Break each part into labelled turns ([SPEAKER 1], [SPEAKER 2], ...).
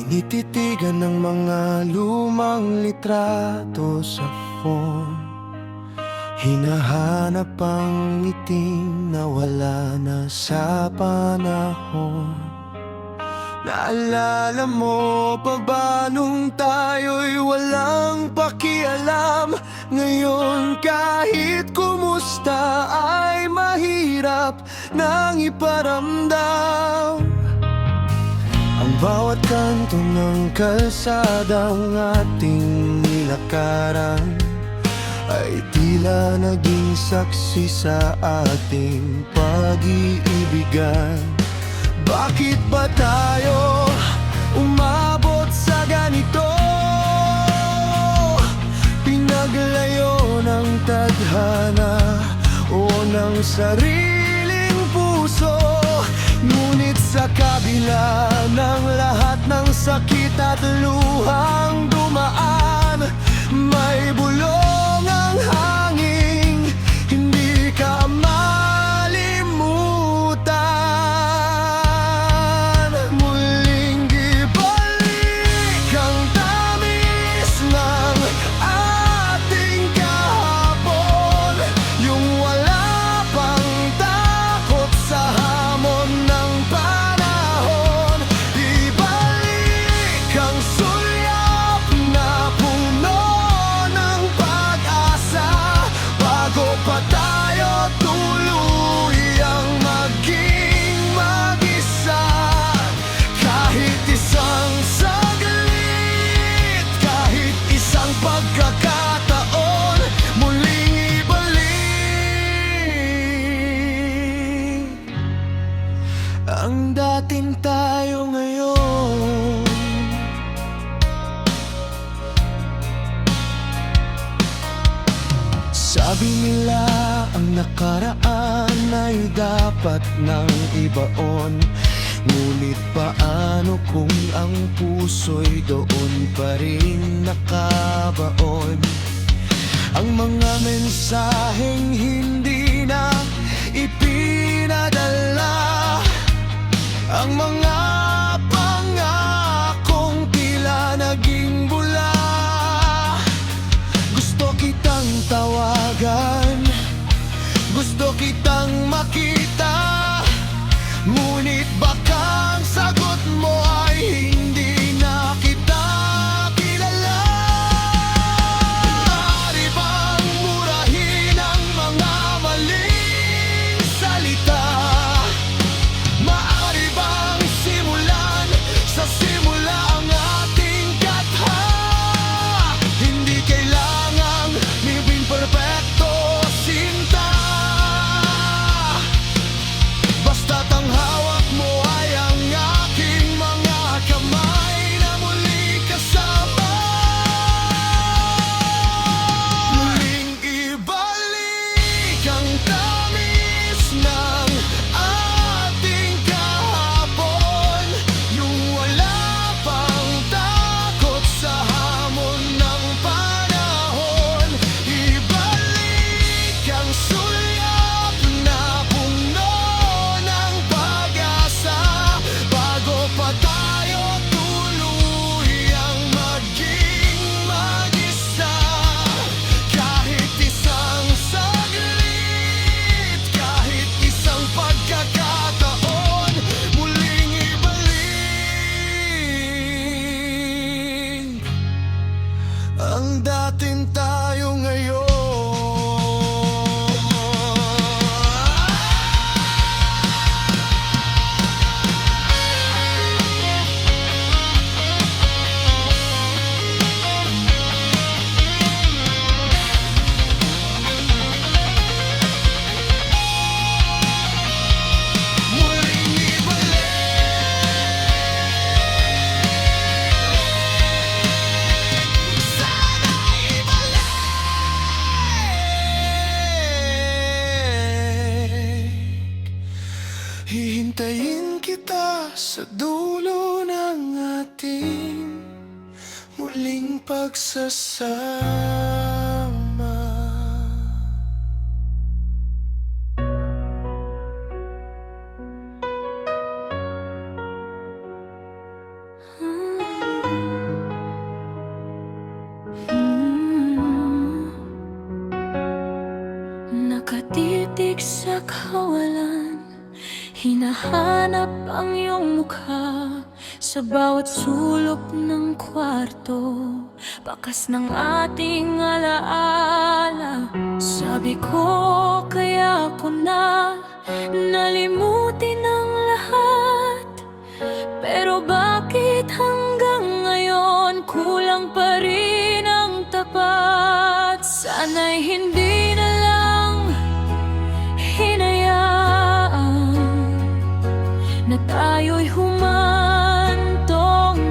[SPEAKER 1] Tinititigan ng mga lumang litrato sa phone. Hinahanap ang ngiting na wala na sa panahon. Naalala mo pa ba nung tayo'y walang pakialam? Ngayon kahit kumusta ay mahirap nang iparamdam. Ang bawat kanto ng kalsadang ating nilakaran ay tila naging saksi sa ating pag-iibigan. Bakit ba tayo umabot sa ganito? Pinaglayo ng tadhana o ng sariling puso. Ngunit sa kabila ng lahat ng sakit at luhang dumaan, may bulong ang hangin, hindi ka malimutan. Muling ibalik ang tamis ng ating kahapon, yung wala pang takot sa hamon ng panahon. Ibalik ang sulyap na puno ng pag-asa, bago pa tayo tuluyang maging mag-isa. Kahit isang saglit, kahit isang pagkakataon, muling ibalik ang dating tayo ngayon. Sabi nila ang nakaraan ay dapat nang ibaon. Ngunit paano kung ang puso'y doon pa rin nakabaon? Ang mga mensaheng hindi na ipinadala, ang mga pangakong tila naging bula. Gusto kitang tawagan, gusto kitang makita, ngunit baka ang sagot mo ay hindi na kita kilala. Maaari bang murahin ang mga maling salita? Maaari bang simulan sa simula ang ating katha? Hindi kailangang maging perpekto, sinta. Basta't ang hawak mo ay ang aking mga kamay na muling kasama. Muling ibalik ang tamis ng ating kahapon, yung wala pang takot sa hamon ng panahon. Ibalik ang sulyap na puno ng pag-asa, bago pa tayo tuluyang maging mag-isa. Kahit isang saglit, kahit isang pagkakataon, muling ibalik ang dating tayo ngayon. Muling ibalik, sana ibalik. Hihintayin kita sa dulo ng ating muling pagsasama.
[SPEAKER 2] sa kawalan, hinahanap ang iyong mukha sa bawat sulok ng kwarto, bakas ng ating alaala. Sabi ko, kaya ko na nalimutin ang lahat, pero bakit hanggang ngayon kulang pa rin ang tapat? Sana'y hindi na lang hinayaan na tayo'y humantong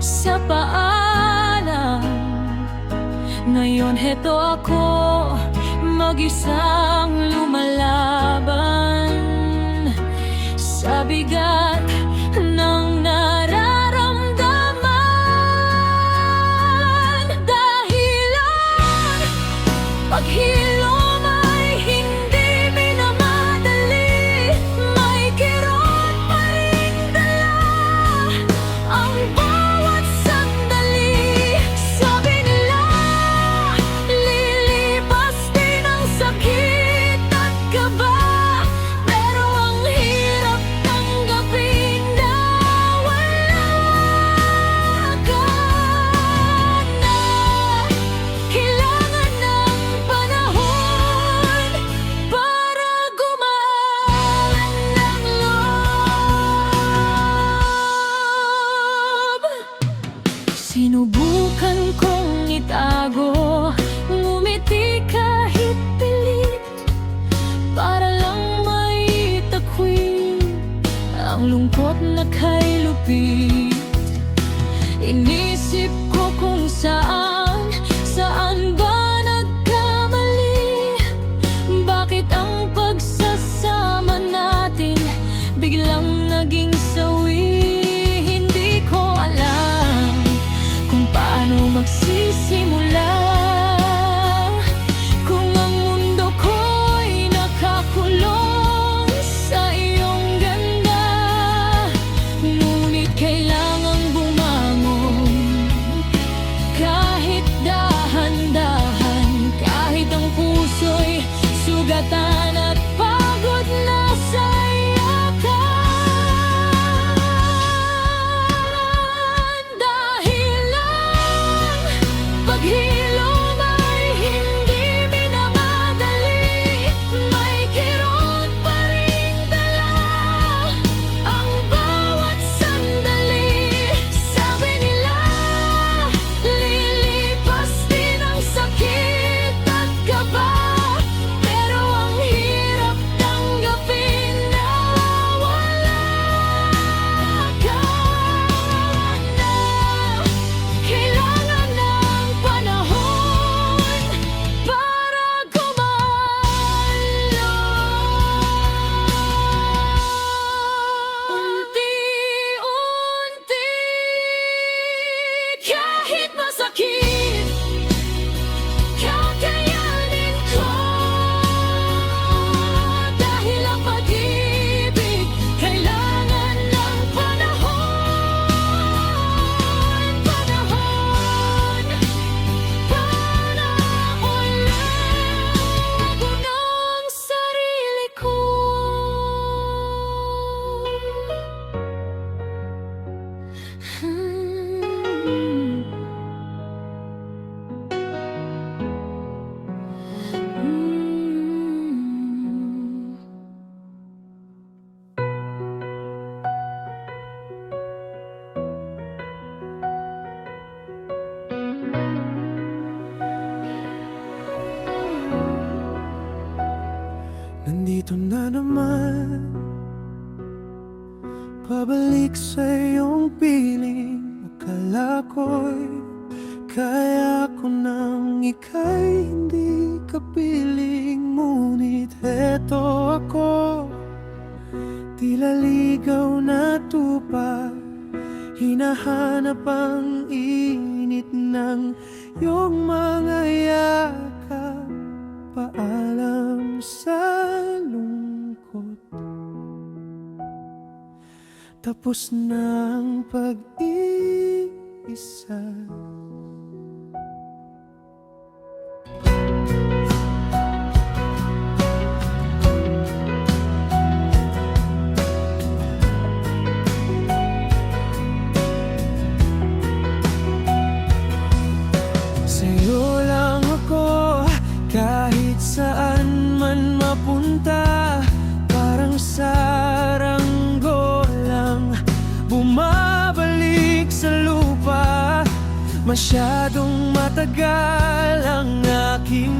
[SPEAKER 2] sa paalam. Ngayon heto ako, mag-isang lumalaban sa bigat ng nararamdaman. Dahilan paghilom ay hindi minamadali, may kirot pa ring dala ang bawat sandali. Sabi nila, lilipas din ang sakit at kaba, pero ang hirap tanggapin na wala ka na. Kailangan ng panahon para gumaan ng loob. Sinubukan kong itago, ngumiti kahit pilit, para lang maitakwil ang lungkot na kay lupit. Inisip ko kung saan ba nagkamali, bakit ang pagsasama natin biglang naging sawi. Hindi ko alam kung paano magsisimula, kung ang mundo ko'y nakakulong sa iyong ganda. Ngunit kailangang bumangon, kahit dahan-dahan, kahit ang puso'y sugatan at pagod na sa iyakan. Dahilan paghilom ay hindi minamadali, may kirot pa ring dala ang bawat sandali. Sabi nila, lilipas din ang sakit at kaba, pero ang hirap tanggapin na wala ka na. Kailangan ng panahon para gumalo. Unti-unti, kahit masakit, kakayanin ko. Dahil ang pag-ibig kailangan ng panahon para ulit ko ng sarili ko.
[SPEAKER 1] Nandito na naman, pabalik sa iyong piling. Akala ko'y kaya ko nang ika'y hindi kapiling. Ngunit heto ako, tila ligaw na tupa, hinahanap ang init ng iyong mga yakap. Paalam sa lungkot, tapos na ang pag-iisa. Masyadong matagal ang aking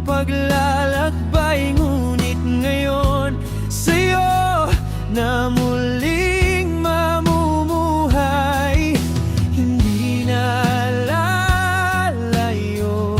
[SPEAKER 1] paglalakbay, ngunit ngayon sa'yo na muling mamumuhay. Hindi na lalayo,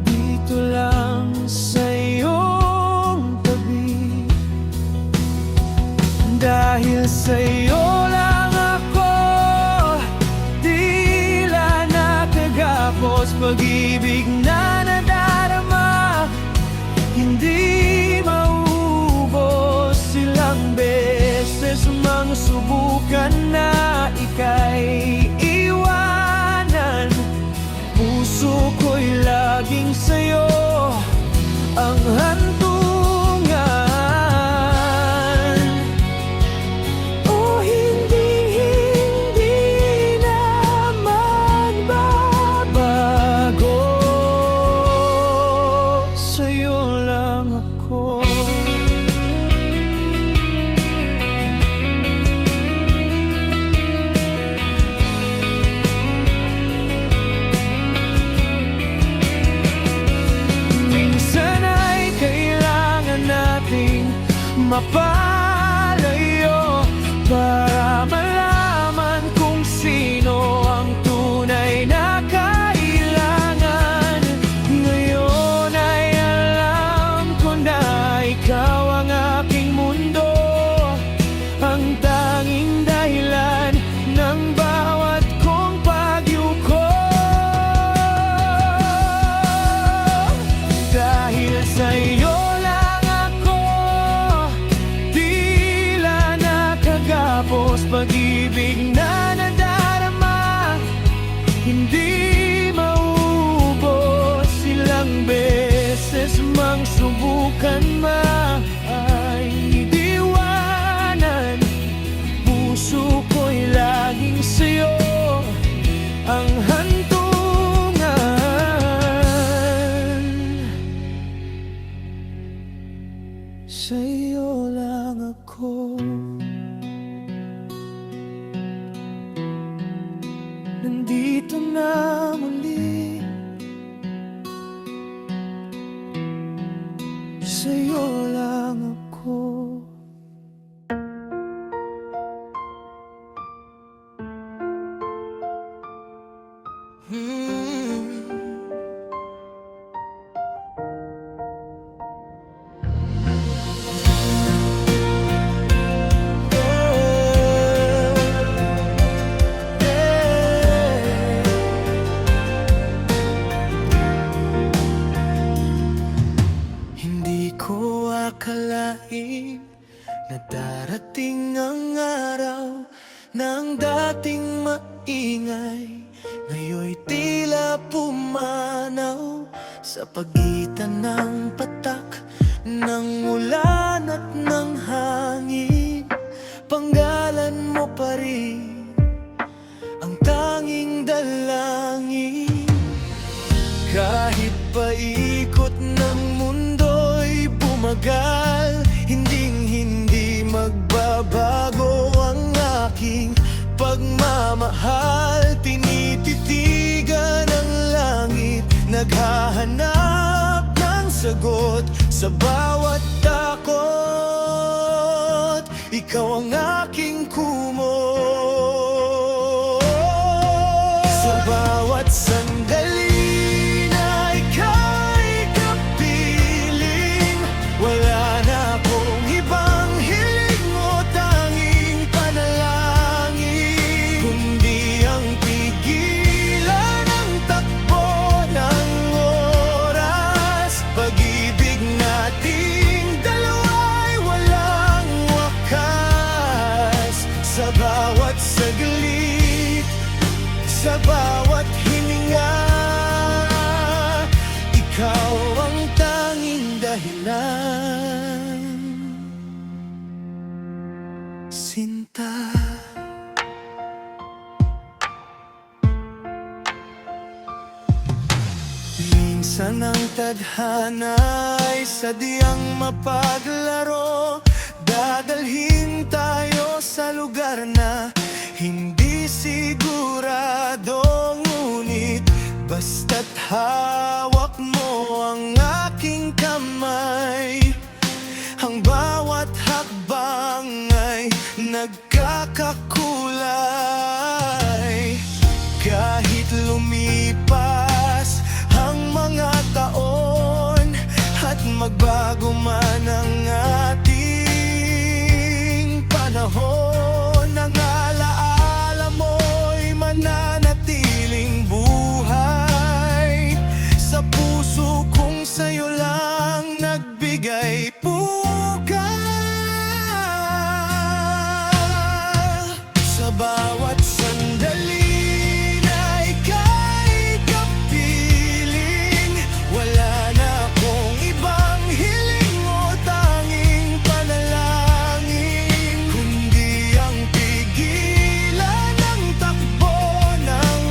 [SPEAKER 1] dito lang sa iyong tabi. Dahil sa'yo lang ako tila nakagapos, pag-ibig na nadarama hindi maubos. Ilang beses mang subukan na ika'y iwanan, puso ko'y laging sa'yo ang hantungan. Oh, hindi na magbabago, sa'yo lang ako. Minsan ay kailangan nating mapalayo para malaman kung sino ang tunay na kailangan. Ngayon ay alam ko na ikaw ang aking mundo, ang tanging dahilan ng bawat kong pagyuko. Dahil sa'yo lang ako tila nakagapos, pag-ibig na nadarama hindi maubos. Ilang beses mang subukan ay diwanan, puso ko'y laging sa'yo ang hantungan. Sa'yo lang ako nandito na muli, sa'yo lang ako. Hindi ko akalain na darating ang araw ng dating maingay, ngayon'y tila pumanaw sa pagitan ng patak ng ulan at ng hangin. Panggalan mo pa rin ang tanging dalangin. Kahit paikot ng mundo'y bumagal, hindi magbabago ang aking pagmamahal. Tinititigan ang langit, naghahanap ng sagot sa bawat takot. Ikaw ang aking kumot. Sa bawat sandali na ika'y kapiling, wala na akong ibang hiling o tanging panalangin, kundi ang pigilan ang takbo ng oras. Pag-ibig nating dalawa'y walang wakas. Sa bawat saglit, sa bawat hininga, ikaw ang tanging dahilan. Sinta, minsan ang tadhana'y sadyang mapaglaro. Dadalhin tayo sa lugar na hindi sigurado. Basta't hawak mo ang aking kamay, ang bawat hakbang ay nagkakakulay. Kahit lumipas ang mga taon at magbago man ang ating panahon, ang alaala mo'y mananatiling buhay sa puso kong sa'yo lang nagbigay pugay. Sa bawat sandali na ika'y kapiling, wala na akong ibang hiling o tanging panalangin, kundi ang pigilan ng takbo ng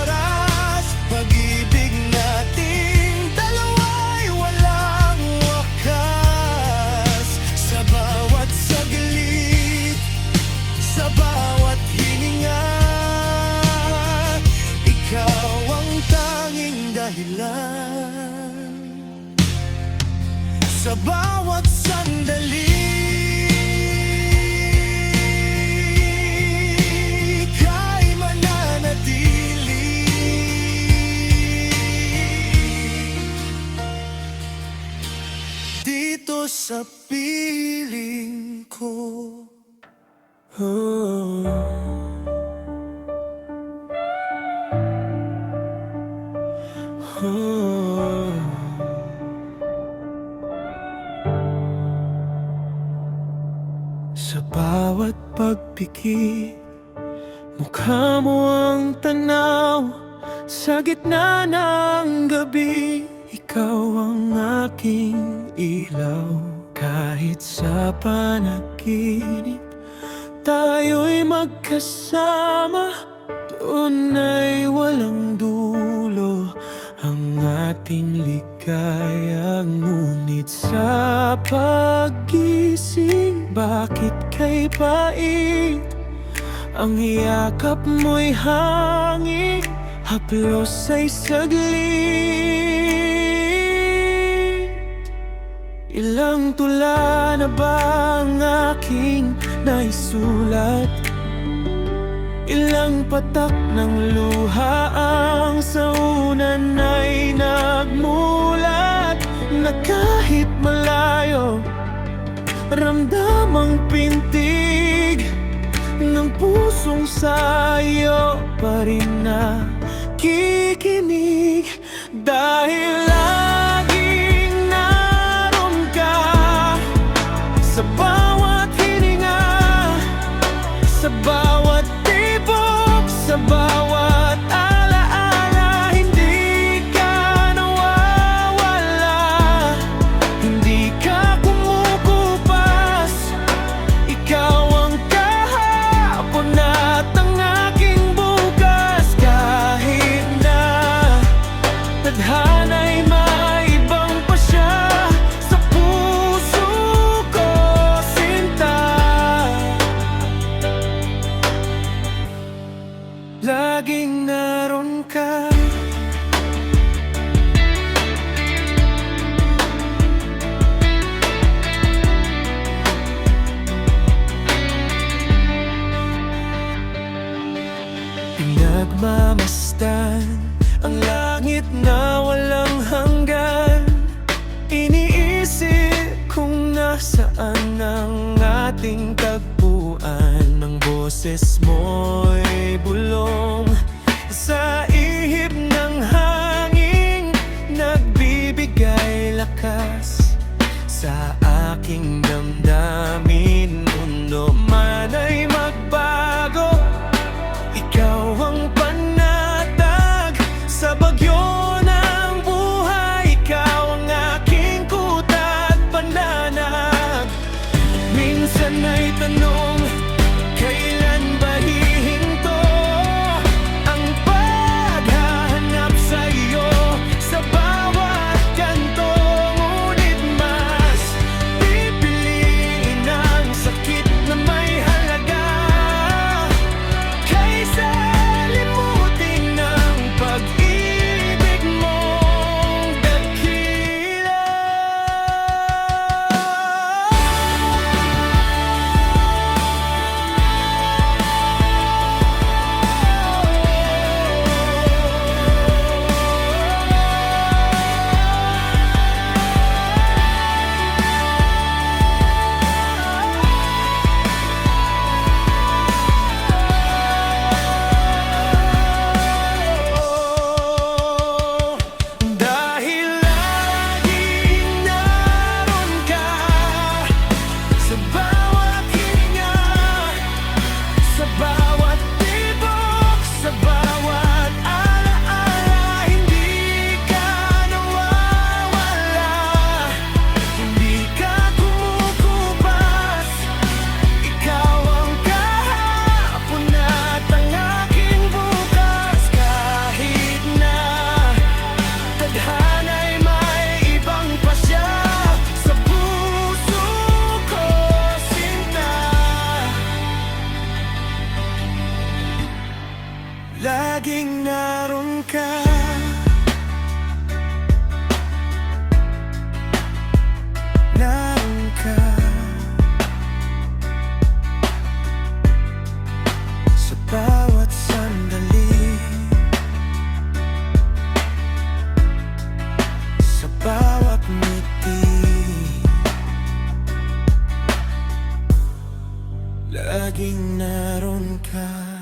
[SPEAKER 1] oras. Pag-ibig nating dalawa'y walang wakas. Sa bawat saglit, sa bawat hininga, ikaw ang tanging dahilan. Sa bawat sandali, ika'y mananatili dito sa piling ko. Sa bawat pagpikit, mukha mo ang tanaw. Sa gitna ng gabi, ikaw ang aking ilaw. Kahit sa panaginip, tayo'y magkasama. Doon ay walang dulo ang ating ligaya. Ngunit sa pag-gising, bakit kay pait? Ang yakap mo'y hangin, haplos ay saglit. Ilang tula na ba ang aking naisulat? Ilang patak ng luha ang sa unan ay nagmulat, na kahit malayo, ramdam ang pintig ng pusong sa'yo pa rin nakikinig. Dahil laging naroon ka sa bawat hininga, sa bawat tibok, sa bawat alaala. Hindi ka nawawala, hindi ka kumukupas. Ikaw ang kahapon at ang aking bukas. Kahit na tadhana'y maibang pa siya, sa puso ko sinta, laging naroon ka. Pinagmamasdan ang langit na walang hanggan. Iniisip kung nasaan ang ating tagpuan. Ang boses mo'y bulong sa ihip ng hangin, nagbibigay lakas sa aking damdamin. Mundo man ay magbago, ikaw ang panatag sa bagyo ng buhay. Ikaw ang aking kuta at pananag. Minsan ay tanong, kailan ba hihinto? laging naroon ka. Naroon ka sa bawat sandali, sa bawat ngiti, laging naroon ka.